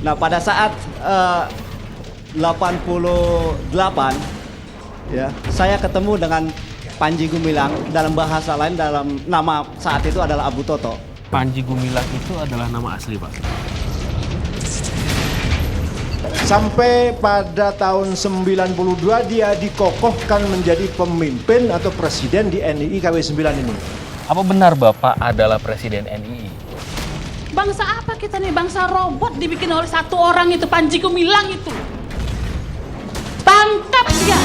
Nah, pada saat 88 ya, saya ketemu dengan Panji Gumilang, dalam bahasa lain dalam nama saat itu adalah Abu Toto. Panji Gumilang itu adalah nama asli, Pak. Sampai pada tahun 92 dia dikokohkan menjadi pemimpin atau presiden di NII KW9 ini. Apa benar Bapak adalah presiden NII? Bangsa apa kita nih? Bangsa robot dibikin oleh satu orang itu, Panji Gumilang itu. Tangkap dia.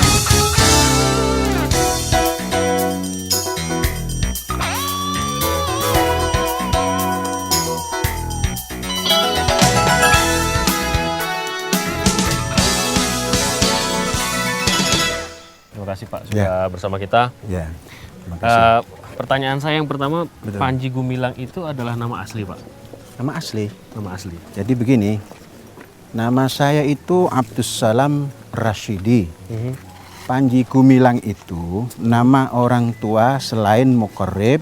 Terima kasih Pak sudah bersama kita. Ya, terima kasih. Pertanyaan saya yang pertama, Betul. Panji Gumilang itu adalah nama asli, Pak. Nama asli. Nama asli. Jadi begini, nama saya itu Abdussalam Rashidi. Panji Gumilang itu nama orang tua selain Muqarrib,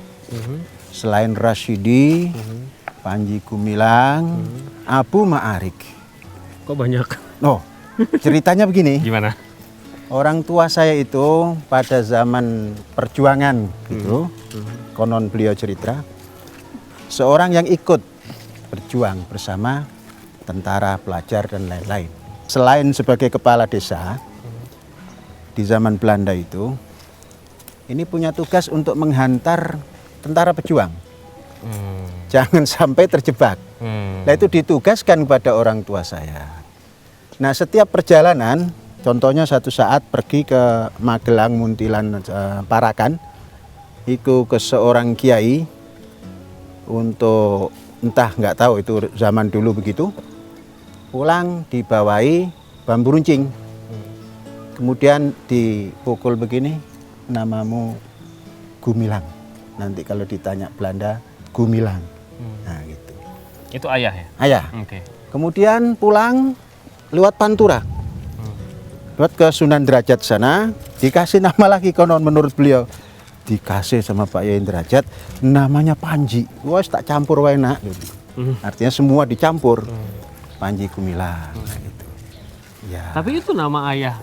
selain Rashidi, Panji Gumilang, Abu Ma'arik. Kok banyak? Oh, ceritanya begini. Gimana? Orang tua saya itu pada zaman perjuangan gitu, konon beliau cerita, seorang yang ikut berjuang bersama tentara, pelajar dan lain-lain. Selain sebagai kepala desa di zaman Belanda itu, ini punya tugas untuk menghantar tentara pejuang. Jangan sampai terjebak. Nah itu ditugaskan kepada orang tua saya. Nah setiap perjalanan, contohnya satu saat pergi ke Magelang, Muntilan, Parakan, itu ke seorang kiai untuk entah nggak tahu itu zaman dulu begitu, pulang dibawahi bambu runcing, kemudian dipukul begini, namamu Gumilang, nanti kalau ditanya Belanda Gumilang, nah gitu. Itu ayah ya? Ayah. Oke. Kemudian pulang lewat Pantura. Lewat ke Sunan Derajat sana, dikasih nama lagi konon menurut beliau. Dikasih sama Pak Yai Derajat, namanya Panji. Wah, tak campur wae nak. Artinya semua dicampur. Panji Gumilang. Gitu. Ya. Tapi itu nama ayah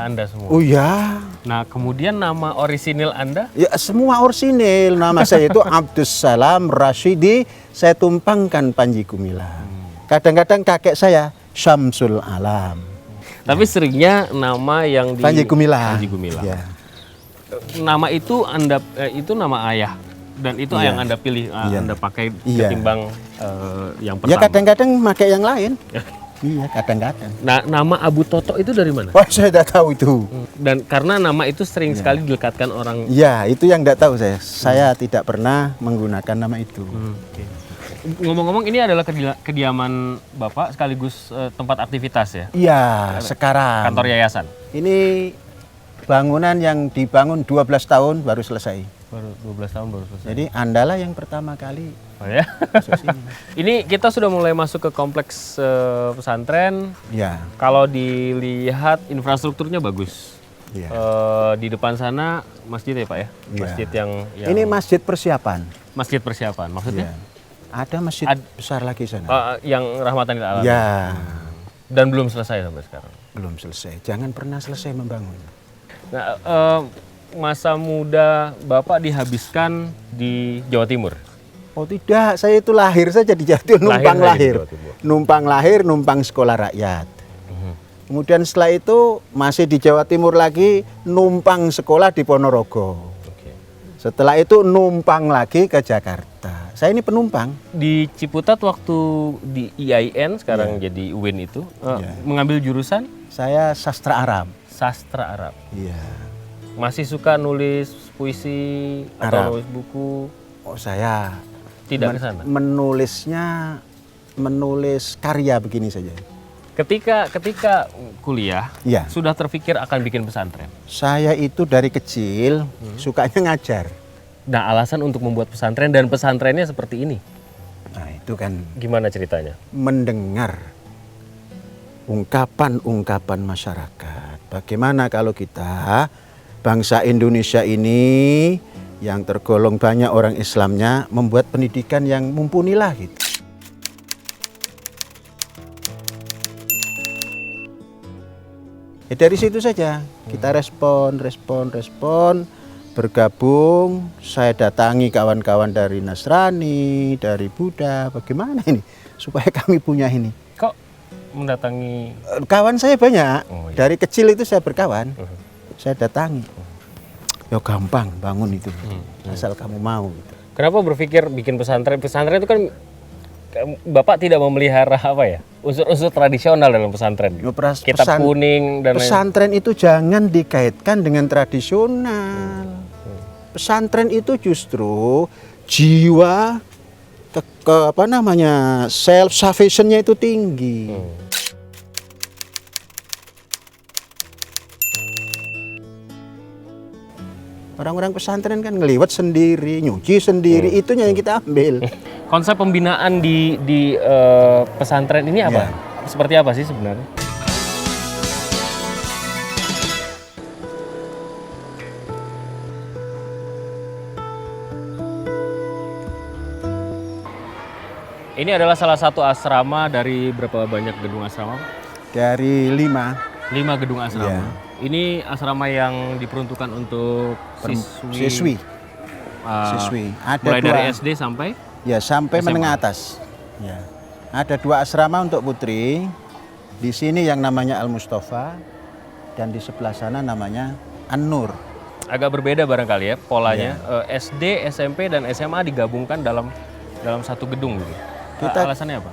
Anda semua. Oh ya. Nah, kemudian nama orisinil Anda? Ya semua orsinil. Nama saya itu Abdussalam Rashidi. Saya tumpangkan Panji Gumilang. Kadang-kadang kakek saya Syamsul Alam. Tapi seringnya nama yang di Panji Gumilang. Panji Gumilang. Ya. Nama itu Anda itu nama ayah dan itu Iya. yang Anda pilih, Iya. Anda pakai Iya. ketimbang yang Ya pertama. kadang-kadang pakai yang lain. Iya kadang-kadang. Nah, nama Abu Toto itu dari mana? Wah saya tidak tahu itu. Dan karena nama itu sering sekali dilekatkan orang. Ya itu yang tidak tahu saya. Saya tidak pernah menggunakan nama itu. Oke. Ngomong-ngomong, ini adalah kediaman Bapak sekaligus tempat aktivitas ya? Iya sekarang. Kantor yayasan? Ini bangunan yang dibangun 12 tahun baru selesai. Baru 12 tahun baru selesai. Jadi Andalah yang pertama kali Oh ya? masuk sini. Ini kita sudah mulai masuk ke kompleks pesantren. Ya. Kalau dilihat infrastrukturnya bagus. Iya. Di depan sana masjid ya Pak ya? Iya. Masjid yang Ini masjid persiapan. masjid persiapan. Maksudnya? Ya. Ada masjid besar lagi sana. Yang rahmatan lil alamin. Ya. Dan belum selesai sampai sekarang. Belum selesai. Jangan pernah selesai membangun. Nah, masa muda Bapak dihabiskan di Jawa Timur. Oh tidak, saya itu lahir saja di Jawa Timur, numpang Lahir lahir. di Jawa Timur. Numpang lahir, numpang sekolah rakyat. Kemudian setelah itu masih di Jawa Timur lagi, numpang sekolah di Ponorogo. Oke. Setelah itu numpang lagi ke Jakarta. Saya ini penumpang. Di Ciputat waktu di IAIN sekarang jadi UIN itu mengambil jurusan Saya sastra Arab. sastra Arab. Iya. Masih suka nulis puisi atau Arab. nulis buku? Oh saya Tidak ke sana. menulis karya begini saja. Ketika kuliah Iya. sudah terpikir akan bikin pesantren. Saya itu dari kecil sukanya ngajar. Nah, alasan untuk membuat pesantren dan pesantrennya seperti ini. Nah itu kan Gimana ceritanya? mendengar ungkapan-ungkapan masyarakat. Bagaimana kalau kita bangsa Indonesia ini yang tergolong banyak orang Islamnya membuat pendidikan yang mumpuni lah gitu. Ya dari situ saja kita respon, bergabung. Saya datangi kawan-kawan dari Nasrani, dari Buddha. Bagaimana ini supaya kami punya ini? Kok mendatangi? Kawan saya banyak. Oh, iya. Dari kecil itu saya berkawan. Saya datangi. Ya gampang bangun itu, asal kamu mau. Gitu. Kenapa berpikir bikin pesantren? Pesantren itu kan Bapak tidak memelihara apa ya? Unsur-unsur tradisional dalam pesantren. Ya, Kitab kuning dan lain. pesantren itu jangan dikaitkan dengan tradisional. Pesantren itu justru jiwa apa namanya self sufficientnya itu tinggi. Orang-orang pesantren kan ngeliwat sendiri, nyuci sendiri, itunya yang kita ambil. Konsep pembinaan di pesantren ini apa? Ya. Seperti apa sih sebenarnya? Ini adalah salah satu asrama dari berapa banyak gedung asrama? Dari 5 5 gedung asrama. Iya. Ini asrama yang diperuntukkan untuk siswi. uh, Siswi. Ada mulai dua. dari SD sampai Ya sampai SMA. menengah atas. Ya. Ada 2 asrama untuk putri. Di sini yang namanya Al Mustafa dan di sebelah sana namanya An-Nur. agak berbeda barangkali ya polanya. Iya. SD, SMP dan SMA digabungkan dalam satu gedung gitu. Alasannya apa?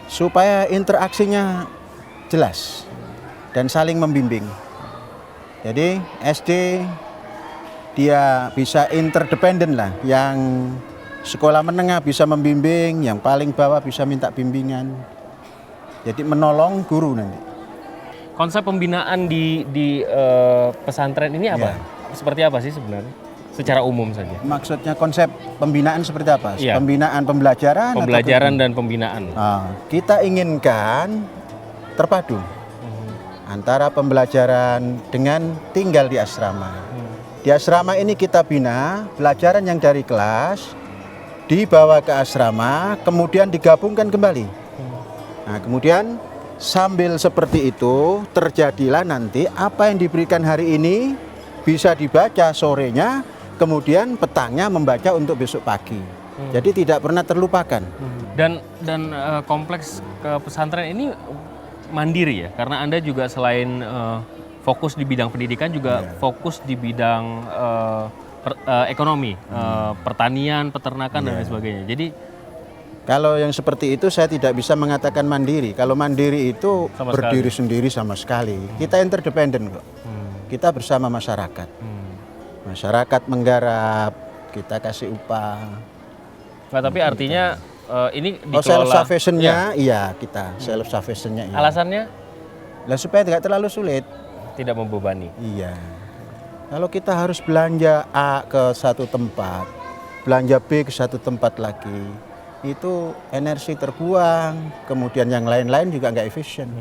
Supaya interaksinya jelas dan saling membimbing. Jadi SD dia bisa interdependen lah, yang sekolah menengah bisa membimbing, yang paling bawah bisa minta bimbingan. Jadi menolong guru nanti. Konsep pembinaan di pesantren ini apa? Ya. Seperti apa sih sebenarnya? Secara umum saja. Maksudnya konsep pembinaan seperti apa? Iya. Pembinaan pembelajaran? Pembelajaran dan pembinaan. Kita inginkan terpadu antara pembelajaran dengan tinggal di asrama. Di asrama ini kita bina pelajaran yang dari kelas dibawa ke asrama, kemudian digabungkan kembali. Nah, kemudian sambil seperti itu terjadilah nanti apa yang diberikan hari ini bisa dibaca sorenya, kemudian petangnya membaca untuk besok pagi. Jadi tidak pernah terlupakan. Dan kompleks ke pesantren ini mandiri ya, karena Anda juga selain fokus di bidang pendidikan juga fokus di bidang ekonomi, pertanian, peternakan dan lain sebagainya. Jadi kalau yang seperti itu saya tidak bisa mengatakan mandiri. Kalau mandiri itu Sama berdiri sendiri sama sekali. Kita interdependen kok. Kita bersama masyarakat. Masyarakat menggarap, kita kasih upah. Nah, tapi artinya ini dikelola. self sufficientnya, iya kita self sufficientnya. Iya. Alasannya Lah supaya tidak terlalu sulit. tidak membebani. Iya. Kalau kita harus belanja A ke satu tempat, belanja B ke satu tempat lagi, itu energi terbuang, kemudian yang lain-lain juga nggak efisien.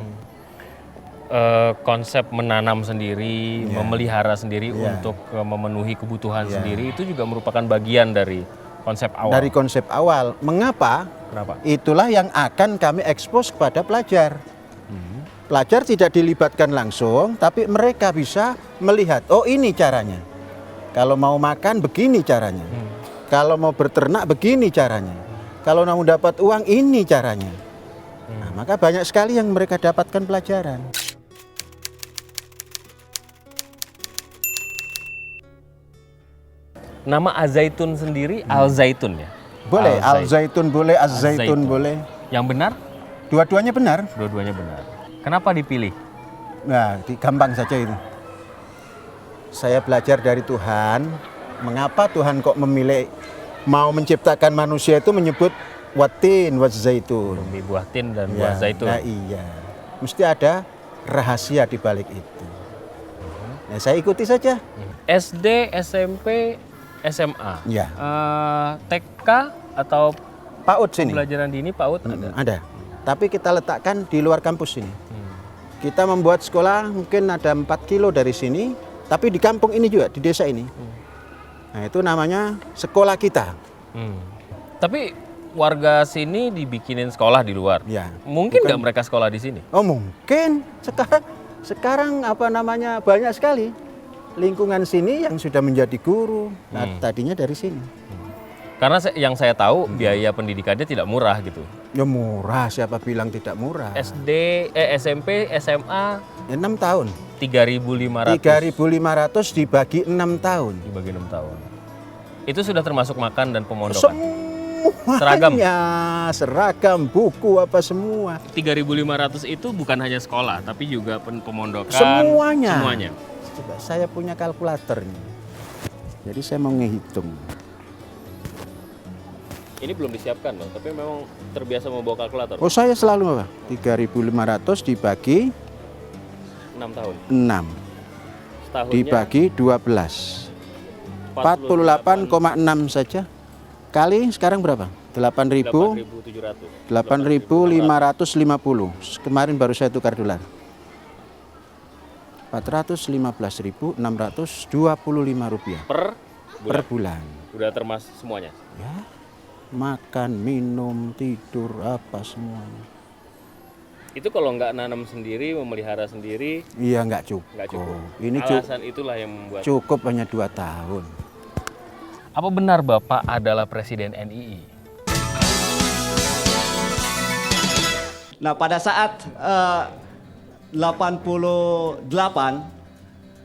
Konsep menanam sendiri, memelihara sendiri untuk memenuhi kebutuhan sendiri itu juga merupakan bagian dari konsep awal. Dari konsep awal. Mengapa? Kenapa? Itulah yang akan kami ekspos kepada pelajar. Pelajar tidak dilibatkan langsung, tapi mereka bisa melihat, oh ini caranya. Kalau mau makan begini caranya. Kalau mau berternak begini caranya. Kalau mau dapat uang ini caranya. Nah, maka banyak sekali yang mereka dapatkan pelajaran. Nama Az-Zaitun sendiri Al-Zaitun ya? Boleh, Al-Zaitun boleh, Az-Zaitun boleh. Yang benar? Dua-duanya benar. Dua-duanya benar. Kenapa dipilih? Nah, gampang saja itu. Saya belajar dari Tuhan, mengapa Tuhan kok memilih mau menciptakan manusia itu menyebut watin, zaitun. Demi buah tin dan buah zaitun. Nah iya, mesti ada rahasia di balik itu. Nah, saya ikuti saja. SD, SMP, SMA. Ya. TK atau PAUD sini. pembelajaran dini PAUD ada. Ada. Tapi kita letakkan di luar kampus ini. Kita membuat sekolah mungkin ada 4 kilo dari sini, tapi di kampung ini juga, di desa ini. Nah, itu namanya sekolah kita. Tapi warga sini dibikinin sekolah di luar. Ya. Mungkin nggak mereka sekolah di sini? Oh, mungkin. Sekarang Sekarang apa namanya banyak sekali lingkungan sini yang sudah menjadi guru. Nah, tadinya dari sini. Karena yang saya tahu biaya pendidikannya tidak murah gitu. Ya murah, siapa bilang tidak murah? SMP, SMA 6 tahun. 3.500 3.500 dibagi 6 tahun. dibagi 6 tahun. Itu sudah termasuk makan dan pemondokan. Semuanya, seragam, buku apa semua. 3.500 itu bukan hanya sekolah, tapi juga pemondokan. Semuanya. Semuanya. Coba saya punya kalkulatornya. Jadi saya mau ngehitung. Ini belum disiapkan loh, tapi memang terbiasa membawa kalkulator. Oh, saya selalu apa? 3.500 dibagi 6 tahun. 6. Setahunnya Dibagi 12. 48,6 saja. Kali sekarang berapa? 8.700. 8.550. Kemarin baru saya tukar dolar. 415.625 rupiah Per per bulan. udah termasuk semuanya. Ya, makan, minum, tidur, apa semuanya. Itu kalau nggak nanam sendiri, memelihara sendiri, Iya, nggak cukup. nggak cukup. Ini Alasan itulah yang membuat. cukup hanya 2 tahun. Apa benar Bapak adalah Presiden NII? Nah, pada saat 88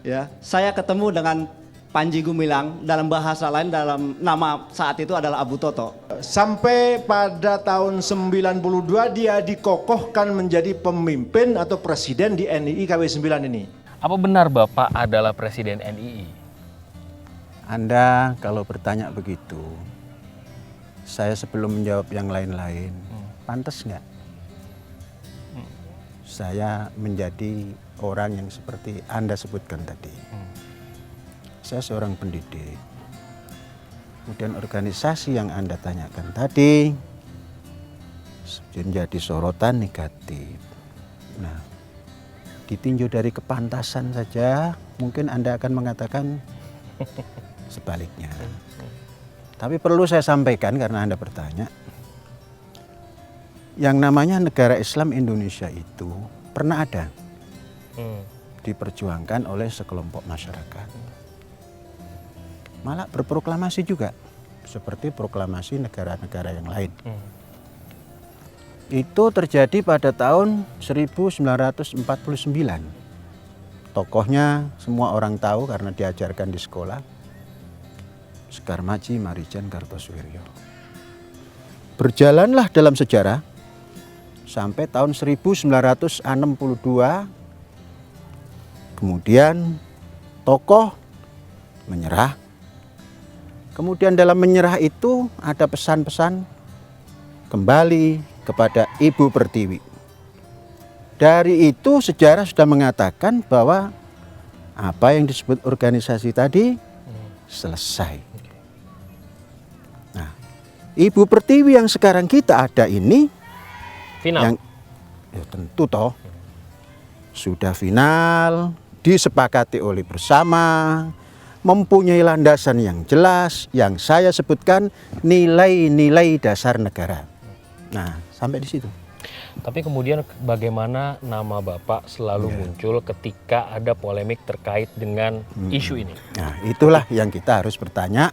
ya, saya ketemu dengan Panji Gumilang, dalam bahasa lain dalam nama saat itu adalah Abu Toto. Sampai pada tahun 92 dia dikokohkan menjadi pemimpin atau presiden di NII KW9 ini. Apa benar Bapak adalah Presiden NII? Anda kalau bertanya begitu, saya sebelum menjawab yang lain-lain, pantas nggak? Saya menjadi orang yang seperti Anda sebutkan tadi. Saya seorang pendidik. Kemudian organisasi yang Anda tanyakan tadi menjadi sorotan negatif. Nah, ditinjau dari kepantasan saja, mungkin Anda akan mengatakan sebaliknya. Tapi perlu saya sampaikan karena Anda bertanya, yang namanya negara Islam Indonesia itu pernah ada, diperjuangkan oleh sekelompok masyarakat. Malah berproklamasi juga, seperti proklamasi negara-negara yang lain. Itu terjadi pada tahun 1949. Tokohnya semua orang tahu karena diajarkan di sekolah. Sekar Maji Marijan Kartosuwiryo. Berjalanlah dalam sejarah sampai tahun 1962. Kemudian tokoh menyerah. Kemudian dalam menyerah itu ada pesan-pesan kembali kepada Ibu Pertiwi. Dari itu sejarah sudah mengatakan bahwa apa yang disebut organisasi tadi selesai. Nah, Ibu Pertiwi yang sekarang kita ada ini Final. yang ya tentu toh sudah final, disepakati oleh bersama, mempunyai landasan yang jelas, yang saya sebutkan nilai-nilai dasar negara. Nah, sampai di situ. Tapi kemudian bagaimana nama Bapak selalu muncul ketika ada polemik terkait dengan isu ini? Nah, itulah yang kita harus bertanya,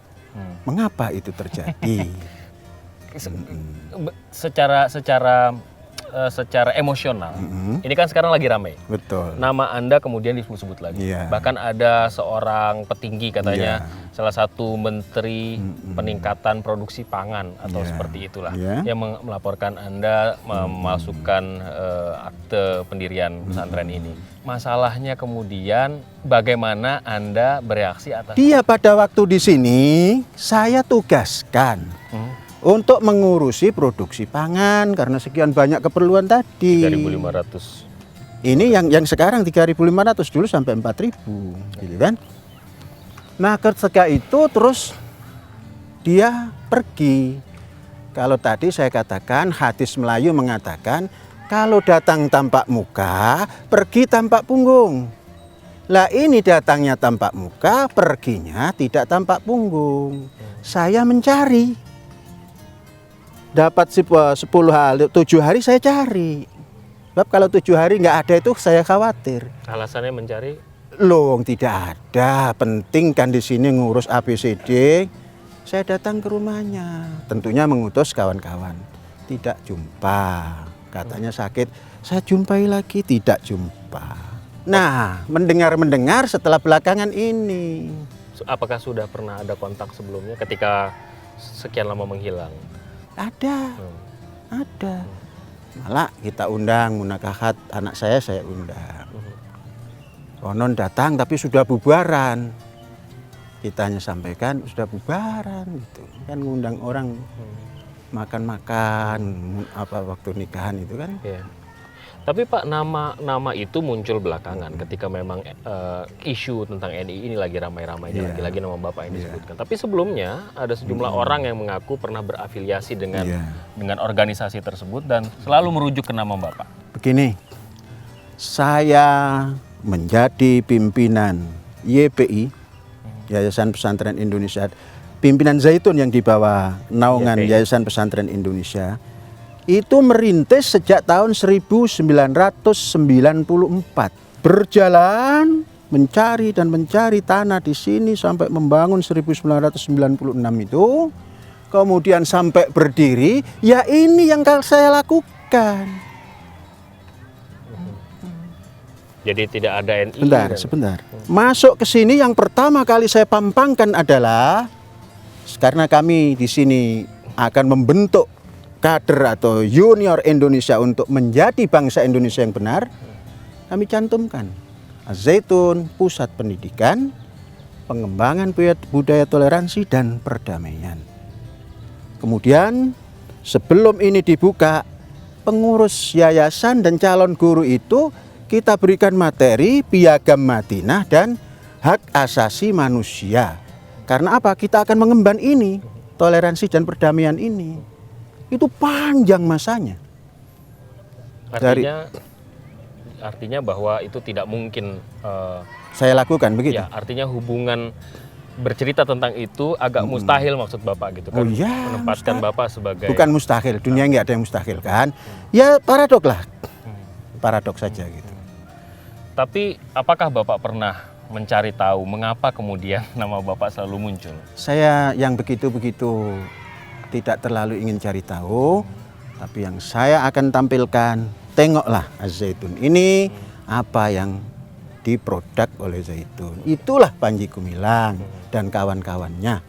mengapa itu terjadi? Secara emosional, ini kan sekarang lagi ramai. Betul. Nama Anda kemudian disebut-sebut lagi. Iya. Bahkan ada seorang petinggi katanya, Iya. salah satu menteri peningkatan produksi pangan atau Iya. seperti itulah, Iya. yang melaporkan Anda memasukkan akte pendirian pesantren ini. Masalahnya kemudian bagaimana Anda bereaksi atas Dia pada waktu di sini saya tugaskan untuk mengurusi produksi pangan karena sekian banyak keperluan tadi. 3.500. Ini yang sekarang 3.500, dulu sampai 4.000, gitu kan? Nah, ketika itu terus dia pergi. Kalau tadi saya katakan hadis Melayu mengatakan kalau datang tampak muka, pergi tampak punggung. Lah ini datangnya tampak muka, perginya tidak tampak punggung. Saya mencari. Dapat 7 hari saya cari. Sebab kalau 7 hari nggak ada itu saya khawatir. Alasannya mencari Loh, tidak ada. Penting kan di sini ngurus ABCD. Saya datang ke rumahnya. Tentunya mengutus kawan-kawan. Tidak jumpa. Katanya sakit. Saya jumpai lagi, tidak jumpa. Nah, mendengar-mendengar setelah belakangan ini. apakah sudah pernah ada kontak sebelumnya ketika sekian lama menghilang? Ada. Ada. Malah kita undang Munakahat, anak saya undang. Konon datang tapi sudah bubaran. Kita hanya sampaikan sudah bubaran gitu. Kan ngundang orang makan-makan apa waktu nikahan itu kan. Iya. Tapi Pak, nama itu muncul belakangan ketika memang isu tentang NII ini lagi ramai-ramainya, lagi-lagi nama Bapak yang disebutkan. Tapi sebelumnya ada sejumlah orang yang mengaku pernah berafiliasi dengan organisasi tersebut dan selalu merujuk ke nama Bapak. Begini, saya menjadi pimpinan YPI, Yayasan Pesantren Indonesia, pimpinan Zaitun yang di bawah naungan Yayasan Pesantren Indonesia, itu merintis sejak tahun 1994. Berjalan mencari dan mencari tanah di sini sampai membangun 1996 itu. Kemudian sampai berdiri, ya ini yang saya lakukan. Jadi tidak ada NII. Sebentar. Masuk ke sini yang pertama kali saya pampangkan adalah karena kami di sini akan membentuk kader atau junior Indonesia untuk menjadi bangsa Indonesia yang benar, kami cantumkan Az-Zaitun, pusat pendidikan, pengembangan budaya toleransi dan perdamaian. Kemudian sebelum ini dibuka, pengurus yayasan dan calon guru itu kita berikan materi piagam Madinah dan hak asasi manusia. Karena apa? Kita akan mengemban ini, toleransi dan perdamaian ini. Itu panjang masanya. Artinya bahwa itu tidak mungkin saya lakukan begitu. Ya, artinya hubungan bercerita tentang itu agak mustahil maksud Bapak gitu kan. Oh iya, menempatkan Bapak sebagai bukan mustahil, dunia nggak ada yang mustahil kan. Ya paradok lah. Paradok saja gitu. Tapi apakah Bapak pernah mencari tahu mengapa kemudian nama Bapak selalu muncul? Saya yang begitu-begitu tidak terlalu ingin cari tahu, tapi yang saya akan tampilkan, tengoklah Az-Zaitun ini apa yang diproduk oleh Zaitun. Itulah Panji Gumilang dan kawan-kawannya.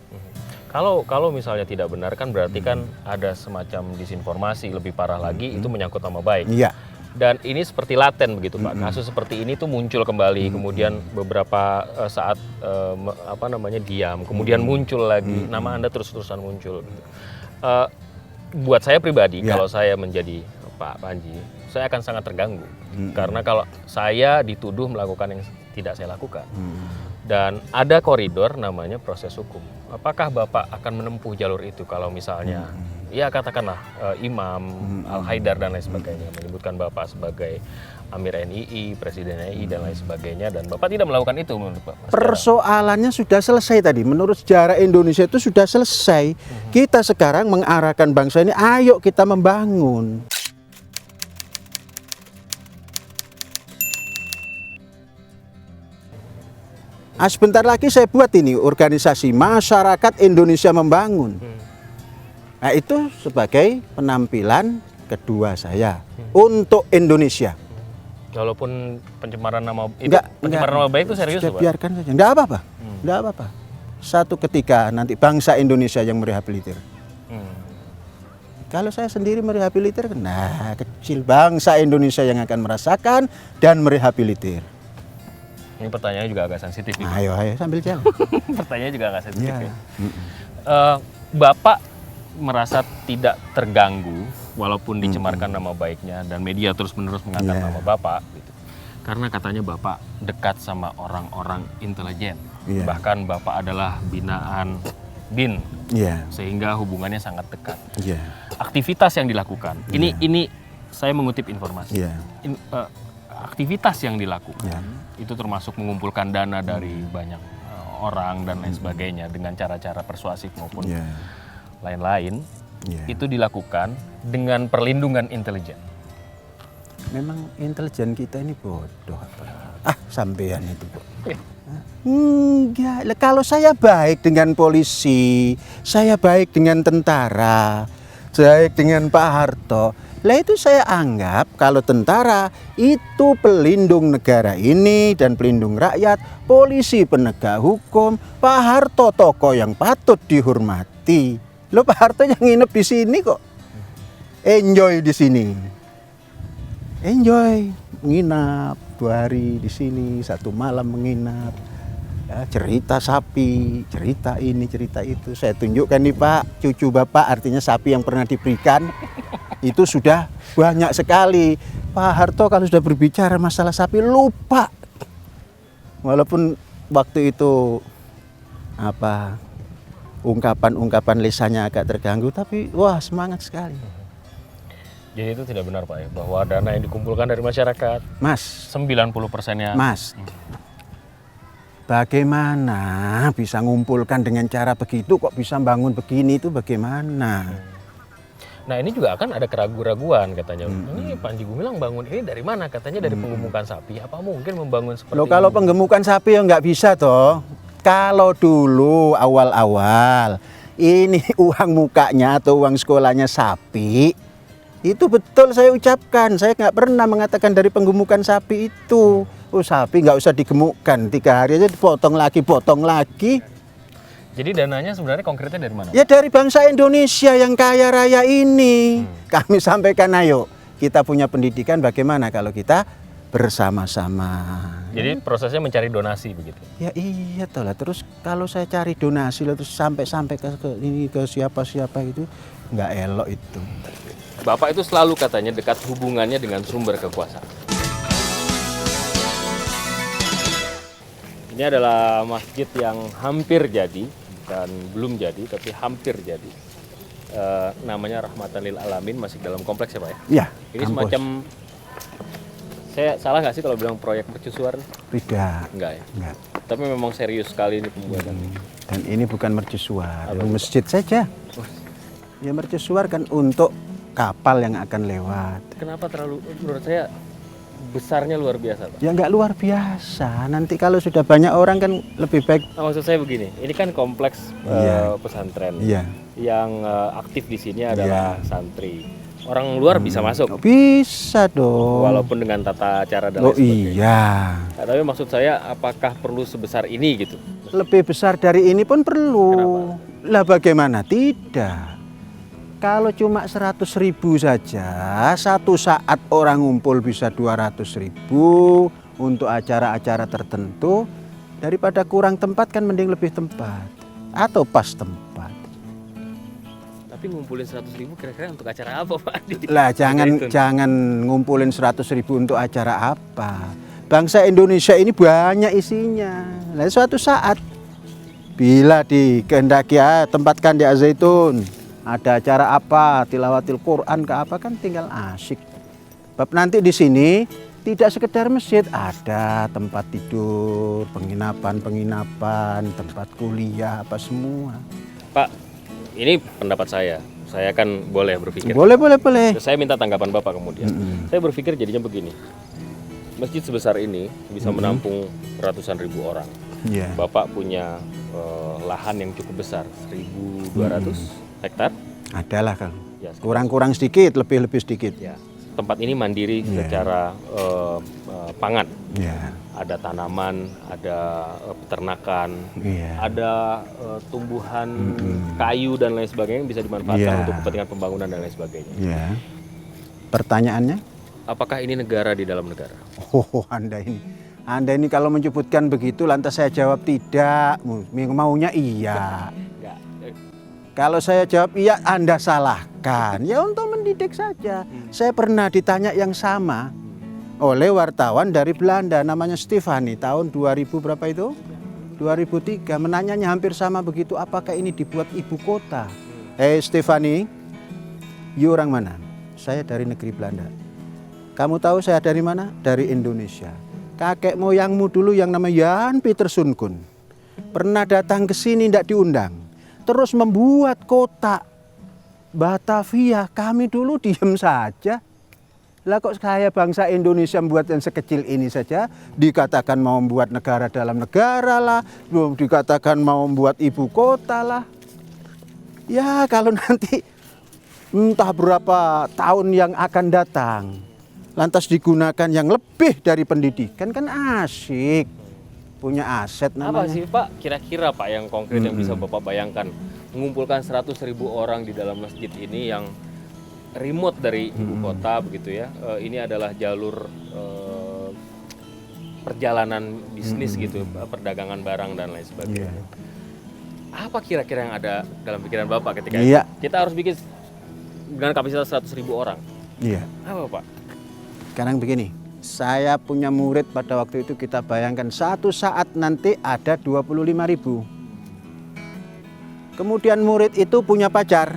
Kalau misalnya tidak benar kan berarti kan ada semacam disinformasi, lebih parah lagi itu menyangkut nama baik. Iya. Dan ini seperti laten begitu Pak. Kasus seperti ini tuh muncul kembali, kemudian beberapa saat diam, kemudian muncul lagi, nama Anda terus-terusan muncul. Buat saya pribadi, kalau saya menjadi Pak Panji, saya akan sangat terganggu. Karena kalau saya dituduh melakukan yang tidak saya lakukan. Dan ada koridor namanya proses hukum. Apakah Bapak akan menempuh jalur itu kalau misalnya ya katakanlah Imam Al-Haidar dan lain sebagainya menyebutkan Bapak sebagai Amir NII, Presiden NII dan lain sebagainya, dan Bapak tidak melakukan itu menurut Bapak? Persoalannya sudah selesai tadi. Menurut sejarah Indonesia itu sudah selesai. Kita sekarang mengarahkan bangsa ini, ayo kita membangun. Sebentar lagi saya buat ini organisasi Masyarakat Indonesia Membangun. Nah itu sebagai penampilan kedua saya untuk Indonesia. Walaupun pencemaran nama nama baik itu serius, Pak? Biarkan saja, enggak apa-apa. Enggak apa-apa. Satu ketika nanti bangsa Indonesia yang merehabilitir. Kalau saya sendiri merehabilitir, nah kecil, bangsa Indonesia yang akan merasakan dan merehabilitir. Ini pertanyaannya juga agak sensitif. Ayo sambil jalan. Pertanyaannya juga agak sensitif ya. Bapak merasa tidak terganggu walaupun dicemarkan nama baiknya dan media terus-menerus mengangkat nama Bapak gitu. Karena katanya Bapak dekat sama orang-orang intelijen. Bahkan Bapak adalah binaan BIN. Sehingga hubungannya sangat dekat. Aktivitas yang dilakukan. Ini saya mengutip informasi. Aktivitas yang dilakukan itu termasuk mengumpulkan dana dari banyak orang dan lain sebagainya dengan cara-cara persuasif maupun lain-lain, itu dilakukan dengan perlindungan intelijen. memang intelijen kita ini bodoh apa? Sampean itu, Bu. Enggak, kalau saya baik dengan polisi, saya baik dengan tentara, baik dengan Pak Harto, lah itu saya anggap kalau tentara itu pelindung negara ini dan pelindung rakyat, polisi penegak hukum, Pak Harto tokoh yang patut dihormati. Loh, Pak Harto yang nginep di sini kok enjoy di sini, enjoy menginap 2 hari di sini, 1 malam menginap. Ya, cerita sapi, cerita ini, cerita itu. Saya tunjukkan nih Pak, cucu Bapak, artinya sapi yang pernah diberikan itu sudah banyak sekali. Pak Harto kalau sudah berbicara masalah sapi lupa. Walaupun waktu itu ungkapan-ungkapan lisannya agak terganggu, tapi wah semangat sekali. Jadi itu tidak benar Pak ya, bahwa dana yang dikumpulkan dari masyarakat, Mas, 90%-nya. Mas, bagaimana bisa ngumpulkan dengan cara begitu, kok bisa bangun begini, itu bagaimana? Nah ini juga akan ada keraguan-raguan katanya. Ini Panji Gumilang bangun ini dari mana? Katanya dari penggemukan sapi. Apa mungkin membangun seperti Loh, kalau ini? penggemukan sapi ya nggak bisa toh. Kalau dulu awal-awal ini uang mukanya atau uang sekolahnya sapi, itu betul saya ucapkan. Saya nggak pernah mengatakan dari penggemukan sapi itu. Oh, sapi nggak usah digemukkan, 3 hari aja dipotong lagi. Jadi dananya sebenarnya konkretnya dari mana? Ya dari bangsa Indonesia yang kaya raya ini. Kami sampaikan, ayo kita punya pendidikan, bagaimana kalau kita bersama-sama. Jadi prosesnya mencari donasi begitu. Ya iya toh lah. Terus kalau saya cari donasi lah, terus sampai ke siapa-siapa itu nggak elok itu. Bapak itu selalu katanya dekat hubungannya dengan sumber kekuasaan. Ini adalah masjid yang hampir jadi dan belum jadi, tapi hampir jadi. Namanya Rahmatan Lil Alamin, masih dalam kompleks ya Pak ya? Iya. Ini semacam, saya salah nggak sih kalau bilang proyek mercusuar? Tidak. Enggak ya? Enggak. Tapi memang serius sekali ini pembuatan. Dan ini bukan mercusuar, masjid saja. Ya mercusuar kan untuk kapal yang akan lewat. Kenapa terlalu, menurut saya besarnya luar biasa Pak? Ya nggak luar biasa. Nanti kalau sudah banyak orang kan lebih baik. Nah, maksud saya begini, ini kan kompleks pesantren. Iya. Yang aktif di sini adalah santri. Orang luar bisa masuk, Bisa dong. walaupun dengan tata cara dan Oh lain sebagainya. iya. Nah, tapi maksud saya, apakah perlu sebesar ini gitu? Lebih besar dari ini pun perlu. Kenapa? Lah bagaimana? Tidak. Kalau cuma 100.000 saja, satu saat orang ngumpul bisa 200.000 untuk acara-acara tertentu, daripada kurang tempat kan mending lebih tempat atau pas tempat. Tapi ngumpulin 100.000 kira-kira untuk acara apa Pak? Lah jangan ngumpulin 100.000 untuk acara apa. Bangsa Indonesia ini banyak isinya. Nah suatu saat bila dikehendaki tempatkan di Al-Zaitun, ada acara apa, tilawatil Quran ke apa, kan tinggal asik. Bab nanti di sini tidak sekedar masjid, ada tempat tidur, penginapan, tempat kuliah, apa semua. Pak, ini pendapat saya. Saya kan boleh berpikir. Boleh. Saya minta tanggapan Bapak kemudian. Saya berpikir jadinya begini. Masjid sebesar ini bisa menampung ratusan ribu orang. Yeah. Bapak punya lahan yang cukup besar, 1.200 hektar. Adalah kan. Ya, Kurang-kurang sedikit, lebih sedikit. ya. Tempat ini mandiri secara pangan. Ya. Ada tanaman, ada peternakan, Iya. ada tumbuhan kayu dan lain sebagainya yang bisa dimanfaatkan Iya. untuk kepentingan pembangunan dan lain sebagainya. Ya. Pertanyaannya? Apakah ini negara di dalam negara? Oh, Anda ini kalau menyebutkan begitu lantas saya jawab tidak, maunya iya. Enggak. Kalau saya jawab iya, Anda salahkan. Ya untuk mendidik saja. Saya pernah ditanya yang sama oleh wartawan dari Belanda namanya Stefani tahun 2000 berapa itu? 2003. Menanyanya hampir sama begitu, apakah ini dibuat ibu kota? Stefani, you orang mana? Saya dari negeri Belanda. Kamu tahu saya dari mana? Dari Indonesia. Kakek moyangmu dulu yang namanya Jan Pieter Soenkun pernah datang ke sini tidak diundang. Terus membuat kota Batavia, kami dulu diem saja. Lah kok saya bangsa Indonesia membuat yang sekecil ini saja, dikatakan mau membuat negara dalam negara lah, belum dikatakan mau membuat ibu kota lah. Ya kalau nanti entah berapa tahun yang akan datang, lantas digunakan yang lebih dari pendidikan, kan asik. Punya aset namanya. Apa sih Pak kira-kira Pak yang konkret yang bisa Bapak bayangkan? Mengumpulkan 100.000 orang di dalam masjid ini yang remote dari ibu kota begitu ya. Ini adalah jalur perjalanan bisnis gitu, perdagangan barang dan lain sebagainya. Apa kira-kira yang ada dalam pikiran Bapak ketika itu? Kita harus bikin dengan kapasitas 100.000 orang. Iya. Apa Pak? Sekarang begini, saya punya murid pada waktu itu, kita bayangkan satu saat nanti ada 25.000. Kemudian murid itu punya pacar,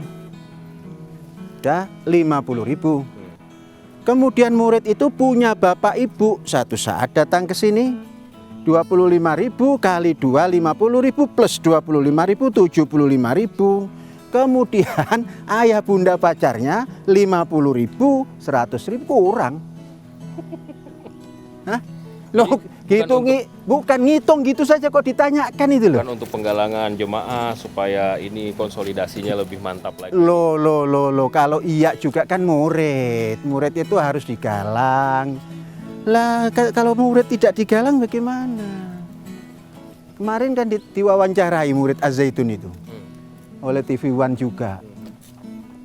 ada 50.000. Kemudian murid itu punya bapak ibu, satu saat datang ke sini, 25.000 kali 2, 50.000 plus 25.000, 75.000. Kemudian ayah bunda pacarnya 50.000, 100.000, kurang. Hah? Loh, bukan ngitung gitu saja kok ditanyakan itu loh. Bukan untuk penggalangan jemaah supaya ini konsolidasinya lebih mantap lagi. Loh, kalau iya juga kan murid itu harus digalang. Lah kalau murid tidak digalang bagaimana? Kemarin kan diwawancarai murid Az-Zaitun itu oleh TV One juga.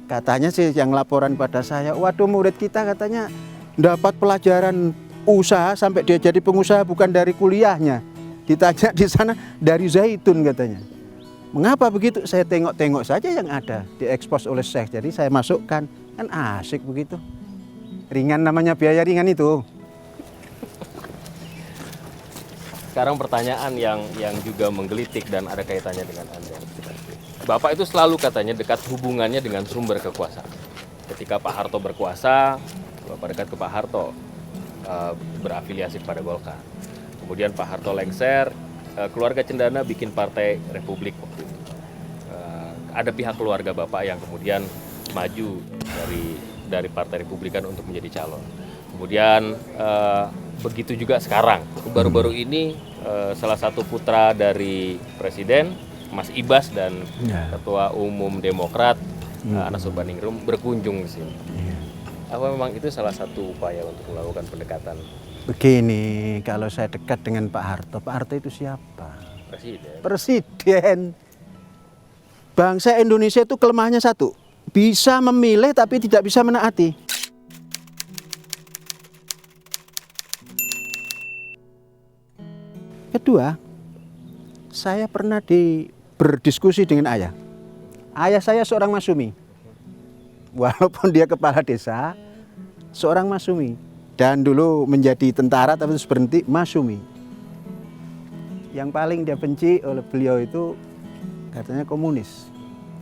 Katanya sih yang laporan pada saya, waduh murid kita katanya dapat pelajaran usaha sampai dia jadi pengusaha bukan dari kuliahnya. Ditanya di sana dari Zaitun katanya. Mengapa begitu? Saya tengok-tengok saja yang ada diekspos oleh Syekh. Jadi saya masukkan, kan asik begitu. Ringan namanya, biaya ringan itu. Sekarang pertanyaan yang juga menggelitik dan ada kaitannya dengan Anda. Bapak itu selalu katanya dekat hubungannya dengan sumber kekuasaan. Ketika Pak Harto berkuasa, Bapak dekat ke Pak Harto. Berafiliasi kepada Golkar. Kemudian Pak Harto lengser, keluarga Cendana bikin Partai Republik waktu itu. Ada pihak keluarga Bapak yang kemudian maju dari Partai Republikan untuk menjadi calon. Kemudian begitu juga sekarang. Baru-baru ini salah satu putra dari Presiden, Mas Ibas dan Ketua Umum Demokrat, Anas Urbaningrum berkunjung di sini. Apa memang itu salah satu upaya untuk melakukan pendekatan? Begini, kalau saya dekat dengan Pak Harto itu siapa? Presiden. Bangsa Indonesia itu kelemahannya satu, bisa memilih tapi tidak bisa menaati. Kedua, saya pernah berdiskusi dengan ayah. Ayah saya seorang masumi. Walaupun dia kepala desa, seorang masumi. Dan dulu menjadi tentara tapi terus berhenti masumi. Yang paling dia benci oleh beliau itu katanya komunis.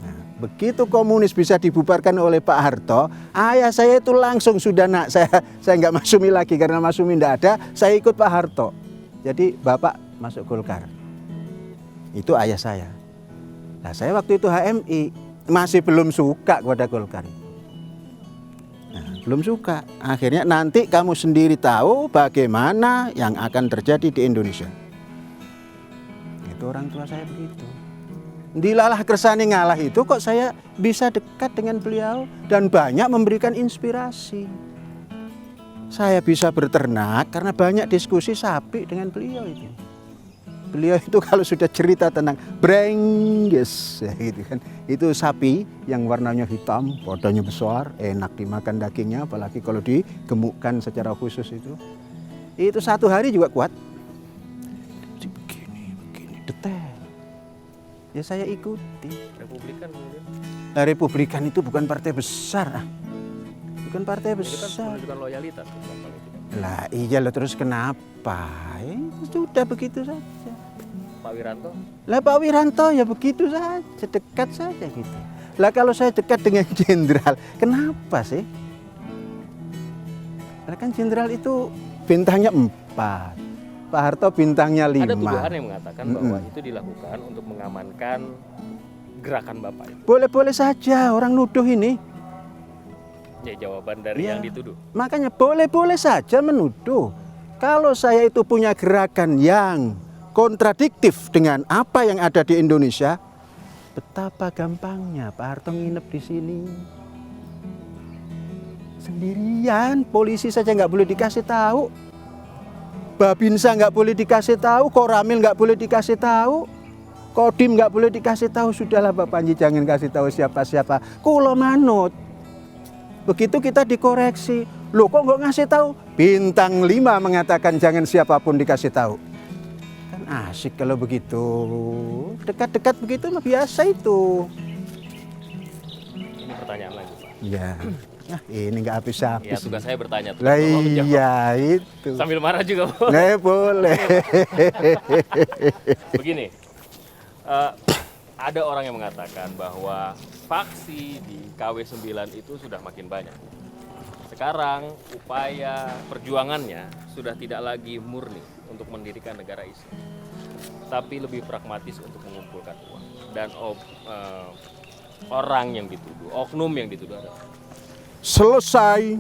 Nah, begitu komunis bisa dibubarkan oleh Pak Harto, ayah saya itu langsung sudah saya nggak masumi lagi karena masumi tidak ada, saya ikut Pak Harto. Jadi Bapak masuk Golkar. Itu ayah saya. Nah, saya waktu itu HMI masih belum suka kepada Golkar. Belum suka. Akhirnya nanti kamu sendiri tahu bagaimana yang akan terjadi di Indonesia. Itu orang tua saya begitu. Dilalah kersane ngalah itu kok saya bisa dekat dengan beliau dan banyak memberikan inspirasi. Saya bisa berternak karena banyak diskusi sapi dengan beliau itu. Beliau itu kalau sudah cerita tentang brengges ya gitu kan. Itu sapi yang warnanya hitam, badannya besar, enak dimakan dagingnya apalagi kalau digemukkan secara khusus itu. Itu satu hari juga kuat. Begini, detail. Ya saya ikuti. Republikan kemudian. Nah, Republikan itu bukan partai besar. Bukan partai besar. Itu kan menunjukkan loyalitas. Lah iya loh, terus kenapa? Sudah begitu saja. Pak Wiranto? Lah Pak Wiranto ya begitu saja, dekat saja gitu. Lah kalau saya dekat dengan jenderal, kenapa sih? Lah kan jenderal itu bintangnya 4, Pak Harto bintangnya 5. Ada tuduhan yang mengatakan bahwa itu dilakukan untuk mengamankan gerakan Bapak itu. Boleh-boleh saja orang nuduh ini. Ya, jawaban dari Ya, yang dituduh. makanya boleh-boleh saja menuduh. Kalau saya itu punya gerakan yang kontradiktif dengan apa yang ada di Indonesia, betapa gampangnya Pak Harto nginep di sini. Sendirian, polisi saja nggak boleh dikasih tahu. Babinsa nggak boleh dikasih tahu, Koramil nggak boleh dikasih tahu, Kodim nggak boleh dikasih tahu. Sudahlah Pak Panji, jangan kasih tahu siapa-siapa. Kulo manut. Begitu kita dikoreksi, loh kok nggak ngasih tahu? Bintang 5 mengatakan jangan siapapun dikasih tahu. Kan asik kalau begitu. Dekat-dekat begitu mah biasa itu. Ini pertanyaan lagi, Pak. Iya. Nah, ini nggak Ya, habis-habis. tugas saya bertanya. tugas Lah Bapak menjawab. iya itu. Sambil marah juga, Bu. Nah, boleh. Begini, ada orang yang mengatakan bahwa faksi di KW9 itu sudah makin banyak. Sekarang upaya perjuangannya sudah tidak lagi murni untuk mendirikan negara Islam, tapi lebih pragmatis untuk mengumpulkan uang. Dan orang yang dituduh, oknum yang dituduh adalah Selesai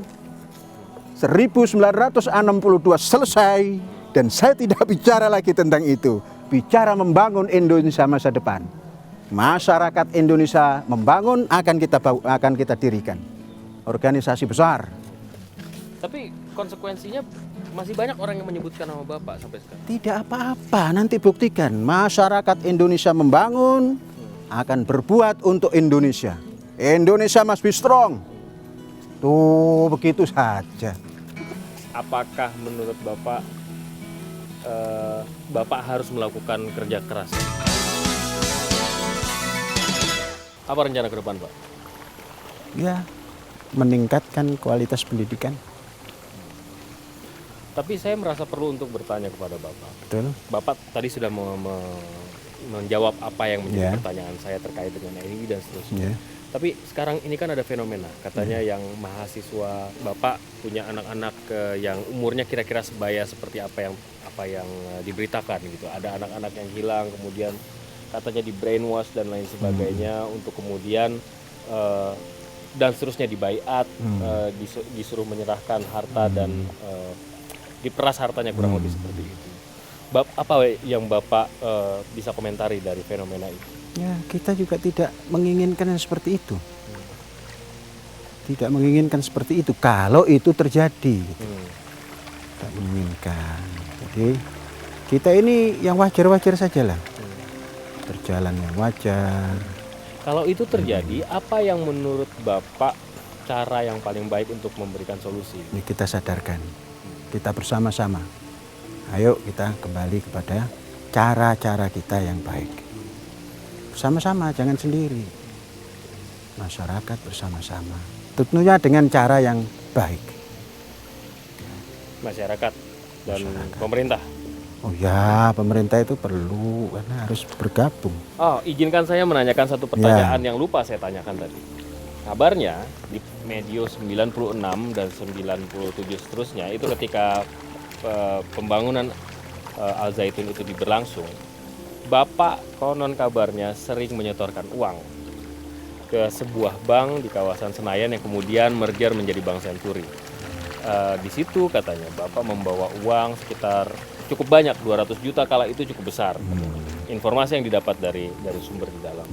1962 selesai, dan saya tidak bicara lagi tentang itu. Bicara membangun Indonesia masa depan. Masyarakat Indonesia membangun, akan kita dirikan organisasi besar. tapi konsekuensinya masih banyak orang yang menyebutkan nama Bapak sampai sekarang. Tidak apa-apa, nanti buktikan. Masyarakat Indonesia membangun, akan berbuat untuk Indonesia. Indonesia must be strong. Tuh, begitu saja. Apakah menurut Bapak Bapak harus melakukan kerja keras? Apa rencana ke depan, Pak? Ya, meningkatkan kualitas pendidikan. Tapi saya merasa perlu untuk bertanya kepada Bapak. Betul. Bapak tadi sudah menjawab apa yang menjadi Ya. pertanyaan saya terkait dengan NII dan seterusnya. Ya. Tapi sekarang ini kan ada fenomena, katanya yang mahasiswa Bapak punya anak-anak yang umurnya kira-kira sebaya seperti apa yang diberitakan gitu. Ada anak-anak yang hilang, kemudian katanya di brainwash dan lain sebagainya untuk kemudian dan seterusnya dibaiat, disuruh menyerahkan harta dan diperas hartanya, kurang lebih seperti itu. Apa yang Bapak bisa komentari dari fenomena itu? Ya, kita juga tidak menginginkan yang seperti itu. Tidak menginginkan seperti itu kalau itu terjadi. Tidak menginginkan. Jadi kita ini yang wajar-wajar saja lah. Berjalan yang wajar. Kalau itu terjadi, apa yang menurut Bapak cara yang paling baik untuk memberikan solusi? Ini kita sadarkan. Kita bersama-sama. Ayo kita kembali kepada cara-cara kita yang baik. Bersama-sama, jangan sendiri. Masyarakat bersama-sama. Tentunya dengan cara yang baik. Masyarakat dan Masyarakat. pemerintah. Oh ya, pemerintah itu perlu karena harus bergabung. Oh, izinkan saya menanyakan satu pertanyaan yang lupa saya tanyakan tadi. Kabarnya di Medio 96 dan 97 seterusnya itu ketika pembangunan Al Zaitun itu berlangsung, Bapak konon kabarnya sering menyetorkan uang ke sebuah bank di kawasan Senayan yang kemudian merger menjadi Bank Senturi. Di situ katanya Bapak membawa uang sekitar cukup banyak, 200 juta kala itu cukup besar. Informasi yang didapat dari sumber di dalam.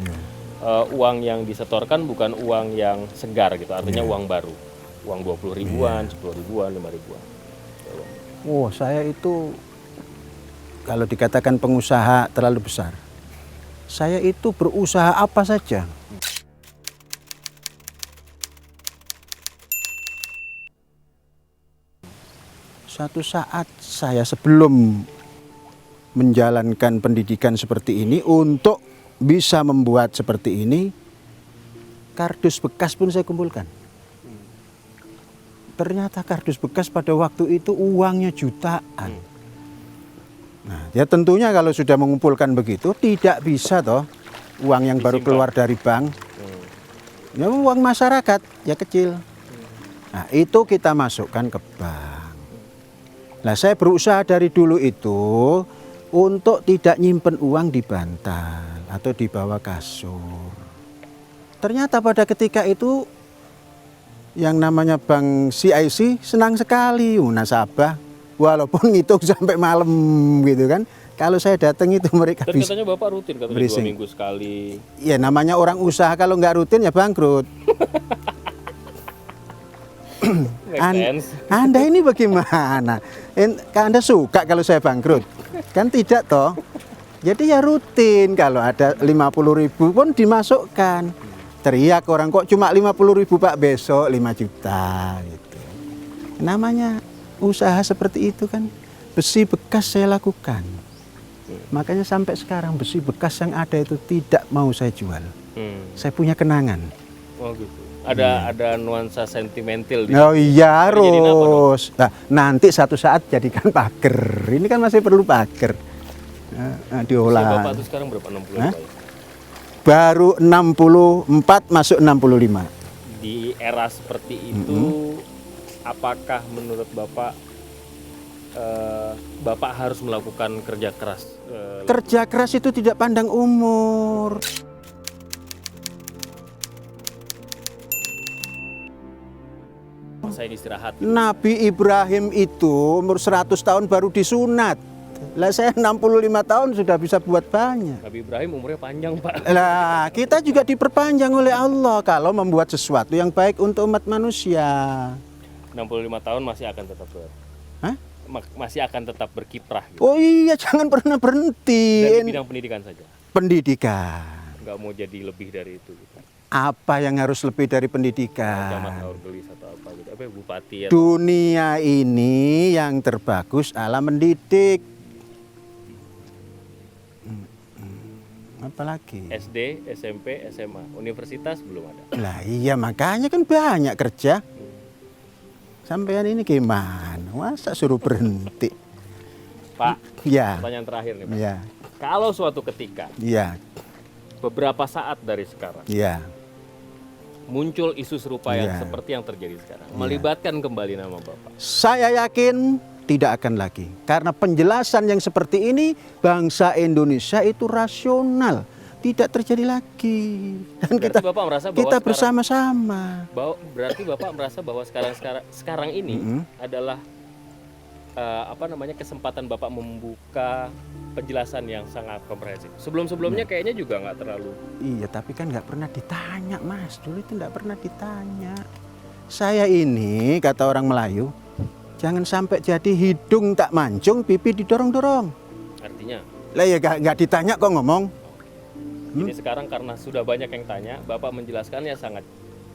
Uang yang disetorkan bukan uang yang segar gitu, artinya uang baru. Uang 20 ribuan, 10 ribuan, 5 ribuan. Oh, saya itu kalau dikatakan pengusaha terlalu besar. Saya itu berusaha apa saja. Suatu saat saya sebelum menjalankan pendidikan seperti ini, untuk bisa membuat seperti ini, kardus bekas pun saya kumpulkan. Ternyata kardus bekas pada waktu itu uangnya jutaan. Nah, ya tentunya kalau sudah mengumpulkan begitu tidak bisa toh uang yang baru keluar dari bank. Ya uang masyarakat ya kecil. Nah, itu kita masukkan ke bank. Nah, saya berusaha dari dulu itu untuk tidak nyimpen uang di bantal atau di bawah kasur. Ternyata pada ketika itu Yang namanya Bank CIC senang sekali nasabah, walaupun ngitung sampai malam gitu kan. Kalau saya datang itu mereka Dan bisa. katanya Bapak rutin, katanya 2 berising. minggu sekali. Ya namanya orang usaha kalau nggak rutin ya bangkrut. Make sense. Anda ini bagaimana? Anda suka kalau saya bangkrut? Kan tidak toh. Jadi ya rutin, kalau ada 50.000 pun dimasukkan. Teriak orang, kok cuma 50.000 Pak, besok 5 juta gitu. Namanya usaha seperti itu kan. Besi bekas saya lakukan. Makanya sampai sekarang besi bekas yang ada itu tidak mau saya jual. Saya punya kenangan. Oh gitu. Ada nuansa sentimental di Oh iya Jadi apa dong? harus. Nah, nanti satu saat jadikan pagar. Ini kan masih perlu pagar. Usia Diolah. Bapak itu sekarang berapa? 65 Hah? ya? Baru 64 masuk 65. Di era seperti itu, apakah menurut Bapak Bapak harus melakukan kerja keras? Kerja keras itu tidak pandang umur. Saya istirahat. Nabi Ibrahim itu umur 100 tahun baru disunat. Lah saya 65 tahun sudah bisa buat banyak. Nabi Ibrahim umurnya panjang, Pak. Lah kita juga diperpanjang oleh Allah kalau membuat sesuatu yang baik untuk umat manusia. 65 tahun masih akan tetap Hah? masih akan tetap berkiprah gitu. Oh iya, jangan pernah berhenti. Dan di bidang pendidikan saja. Pendidikan. Nggak mau jadi lebih dari itu gitu. Apa yang harus lebih dari Camat pendidikan? Gelis atau apa gitu. Apa ya, bupati ya. Dunia ini yang terbagus adalah mendidik. Apalagi? SD, SMP, SMA, universitas belum ada. Lah iya, makanya kan banyak kerja. Sampean ini gimana? Masa suruh berhenti? Pak, Ya, pertanyaan terakhir nih, Pak. ya, Kalau suatu ketika ya, beberapa saat dari sekarang ya. muncul isu serupa yang Iya. seperti yang terjadi sekarang, melibatkan kembali nama Bapak. Saya yakin tidak akan lagi. Karena penjelasan yang seperti ini, bangsa Indonesia itu rasional. Tidak terjadi lagi. Dan Berarti Bapak merasa bahwa kita sekarang- bersama-sama. Berarti Bapak merasa bahwa sekarang ini adalah kesempatan Bapak membuka penjelasan yang sangat komprehensif. Sebelumnya kayaknya juga nggak terlalu. Iya, tapi kan nggak pernah ditanya, Mas. Dulu itu nggak pernah ditanya. Saya ini, kata orang Melayu, jangan sampai jadi hidung tak mancung, pipi didorong-dorong. Artinya, Lah ya nggak ditanya kok ngomong. ini sekarang karena sudah banyak yang tanya, Bapak menjelaskannya sangat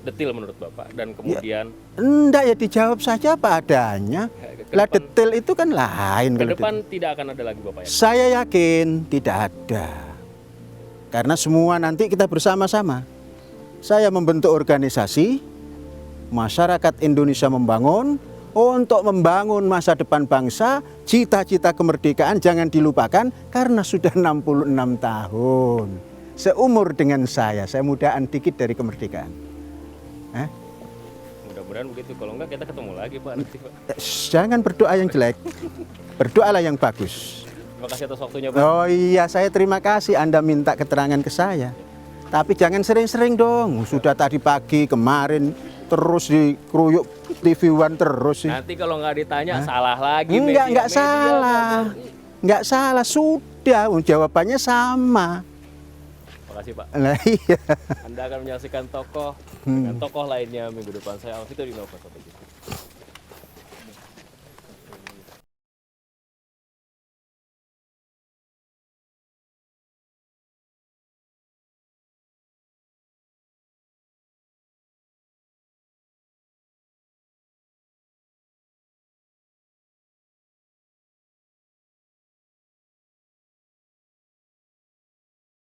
detil menurut Bapak, dan kemudian Enggak ya, dijawab saja apa adanya. ke Lah depan- detail itu kan lain. ke kalau depan tidak akan ada lagi Bapak ya. Saya yakin tidak ada. Karena semua nanti kita bersama-sama. Saya membentuk organisasi, masyarakat Indonesia membangun, untuk membangun masa depan bangsa, cita-cita kemerdekaan jangan dilupakan karena sudah 66 tahun. Seumur dengan saya mudaan dikit dari kemerdekaan. Hah? Mudah-mudahan begitu. Kalau enggak kita ketemu lagi Pak nanti Pak. Jangan berdoa yang jelek, berdoalah yang bagus. Terima kasih atas waktunya Pak. Oh iya, saya terima kasih Anda minta keterangan ke saya. Tapi jangan sering-sering dong. Sudah tadi pagi, kemarin, terus dikeruyuk TV One terus sih. Nanti kalau nggak ditanya salah lagi. Enggak salah. Enggak salah, sudah jawabannya sama. Terima kasih Pak. Lah iya. Anda akan menyaksikan tokoh dengan tokoh lainnya minggu depan. Saya Alvito di Nova. Sampai jumpa.